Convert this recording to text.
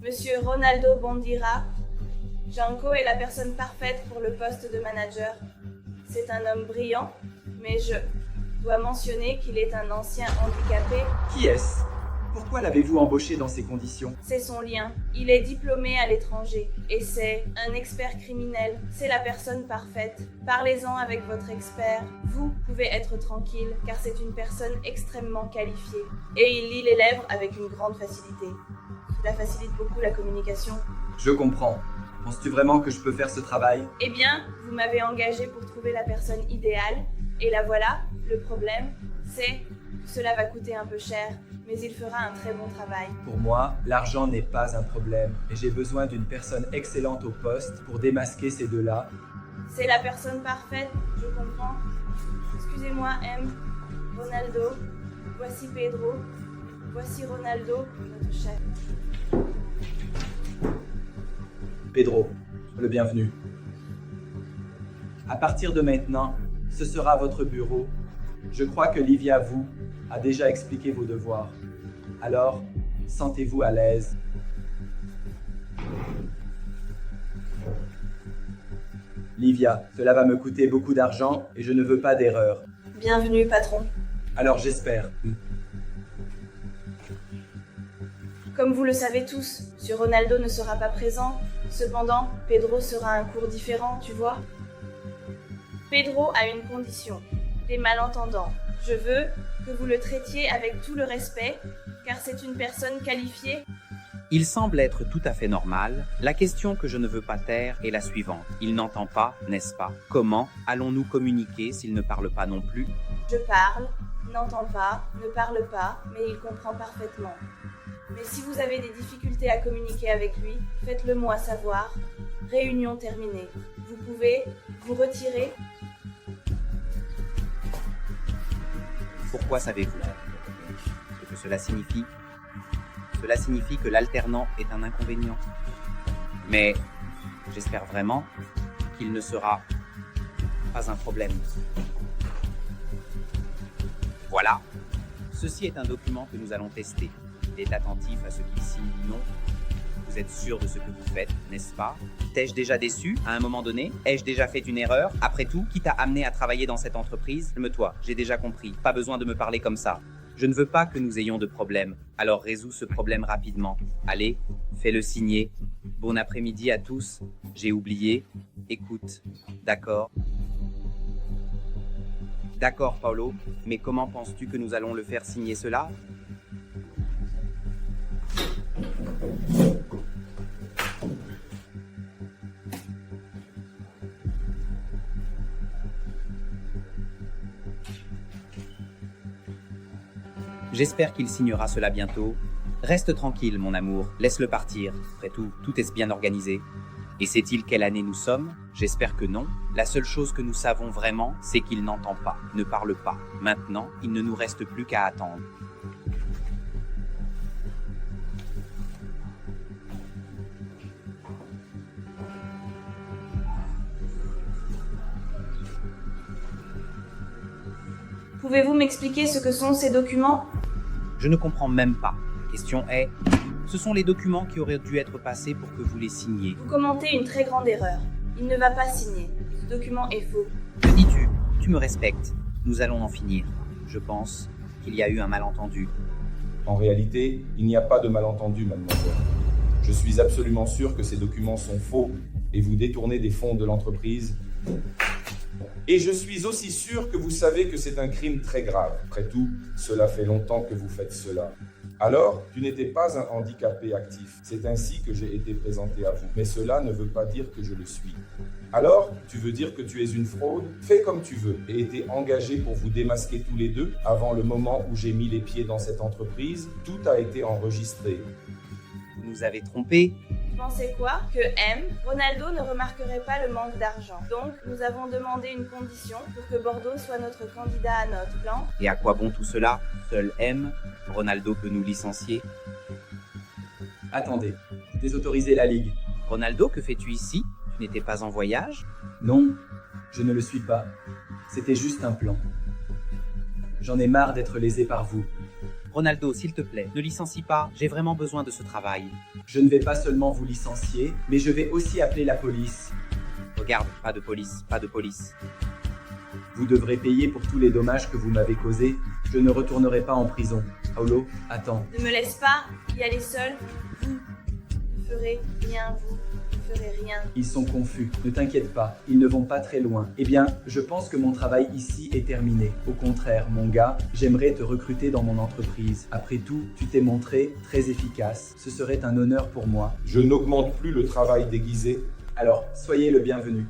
Monsieur Ronaldo Bondira, Janko est la personne parfaite pour le poste de manager. C'est un homme brillant, mais je dois mentionner qu'il est un ancien handicapé. Qui est-ce? Pourquoi l'avez-vous embauché dans ces conditions? C'est son lien. Il est diplômé à l'étranger et c'est un expert criminel. C'est la personne parfaite. Parlez-en avec votre expert. Vous pouvez être tranquille car c'est une personne extrêmement qualifiée. Et il lit les lèvres avec une grande facilité. Cela facilite beaucoup la communication. Je comprends. Penses-tu vraiment que je peux faire ce travail? Eh bien, vous m'avez engagé pour trouver la personne idéale. Et la voilà. Le problème, c'est que cela va coûter un peu cher. Mais il fera un très bon travail. Pour moi, l'argent n'est pas un problème et j'ai besoin d'une personne excellente au poste pour démasquer ces deux-là. C'est la personne parfaite, je comprends. Excusez-moi, M. Ronaldo. Voici Pedro. Voici Ronaldo, notre chef. Pedro, le bienvenu. À partir de maintenant, ce sera votre bureau. Je crois que Livia vous a déjà expliqué vos devoirs. Alors, sentez-vous à l'aise. Livia, cela va me coûter beaucoup d'argent et je ne veux pas d'erreur. Bienvenue, patron. Alors j'espère. Comme vous le savez tous, M. Ronaldo ne sera pas présent. Cependant, Pedro sera un cours différent, tu vois. Pedro a une condition. Les malentendants. Je veux que vous le traitiez avec tout le respect, car c'est une personne qualifiée. Il semble être tout à fait normal. La question que je ne veux pas taire est la suivante. Il n'entend pas, n'est-ce pas? Comment allons-nous communiquer s'il ne parle pas non plus? Je parle, n'entend pas, ne parle pas, mais il comprend parfaitement. Mais si vous avez des difficultés à communiquer avec lui, faites-le moi savoir. Réunion terminée. Vous pouvez vous retirer. Pourquoi savez-vous ce que cela signifie? Cela signifie que l'alternant est un inconvénient. Mais j'espère vraiment qu'il ne sera pas un problème. Voilà. Ceci est un document que nous allons tester. Il est attentif à ce qu'il signe ou non. Vous êtes sûr de ce que vous faites, n'est-ce pas? T'ai-je déjà déçu à un moment donné? Ai-je déjà fait une erreur? Après tout, qui t'a amené à travailler dans cette entreprise? Calme-toi, j'ai déjà compris. Pas besoin de me parler comme ça. Je ne veux pas que nous ayons de problème. Alors résous ce problème rapidement. Allez, fais-le signer. Bon après-midi à tous. J'ai oublié. Écoute. D'accord. D'accord, Paolo. Mais comment penses-tu que nous allons le faire signer cela? J'espère qu'il signera cela bientôt. Reste tranquille, mon amour. Laisse-le partir. Après tout, tout est bien organisé. Et sait-il quelle année nous sommes? J'espère que non. La seule chose que nous savons vraiment, c'est qu'il n'entend pas, ne parle pas. Maintenant, il ne nous reste plus qu'à attendre. Pouvez-vous m'expliquer ce que sont ces documents? Je ne comprends même pas. La question est, ce sont les documents qui auraient dû être passés pour que vous les signiez. Vous commentez une très grande erreur. Il ne va pas signer. Ce document est faux. Que dis-tu? Tu me respectes. Nous allons en finir. Je pense qu'il y a eu un malentendu. En réalité, il n'y a pas de malentendu, mademoiselle. Je suis absolument sûr que ces documents sont faux et vous détournez des fonds de l'entreprise. Et je suis aussi sûr que vous savez que c'est un crime très grave. Après tout, cela fait longtemps que vous faites cela. Alors, tu n'étais pas un handicapé actif. C'est ainsi que j'ai été présenté à vous. Mais cela ne veut pas dire que je le suis. Alors, tu veux dire que tu es une fraude? Fais comme tu veux et été engagé pour vous démasquer tous les deux avant le moment où j'ai mis les pieds dans cette entreprise. Tout a été enregistré. Vous nous avez trompés. Pensez quoi? Que M. Ronaldo ne remarquerait pas le manque d'argent. Donc, nous avons demandé une condition pour que Bordeaux soit notre candidat à notre plan. Et à quoi bon tout cela? Seul M. Ronaldo peut nous licencier. Attendez, désautoriser la Ligue. Ronaldo, que fais-tu ici? Tu n'étais pas en voyage? Non, je ne le suis pas. C'était juste un plan. J'en ai marre d'être lésé par vous. Ronaldo, s'il te plaît, ne licencie pas, j'ai vraiment besoin de ce travail. Je ne vais pas seulement vous licencier, mais je vais aussi appeler la police. Regarde, pas de police, pas de police. Vous devrez payer pour tous les dommages que vous m'avez causés. Je ne retournerai pas en prison. Paulo, attends. Ne me laisse pas y aller seul. Vous ne ferez rien, vous ne ferez rien. Ils sont confus. Ne t'inquiète pas, ils ne vont pas très loin. Eh bien, je pense que mon travail ici est terminé. Au contraire, mon gars, j'aimerais te recruter dans mon entreprise. Après tout, tu t'es montré très efficace. Ce serait un honneur pour moi. Je n'augmente plus le travail déguisé. Alors, soyez le bienvenu.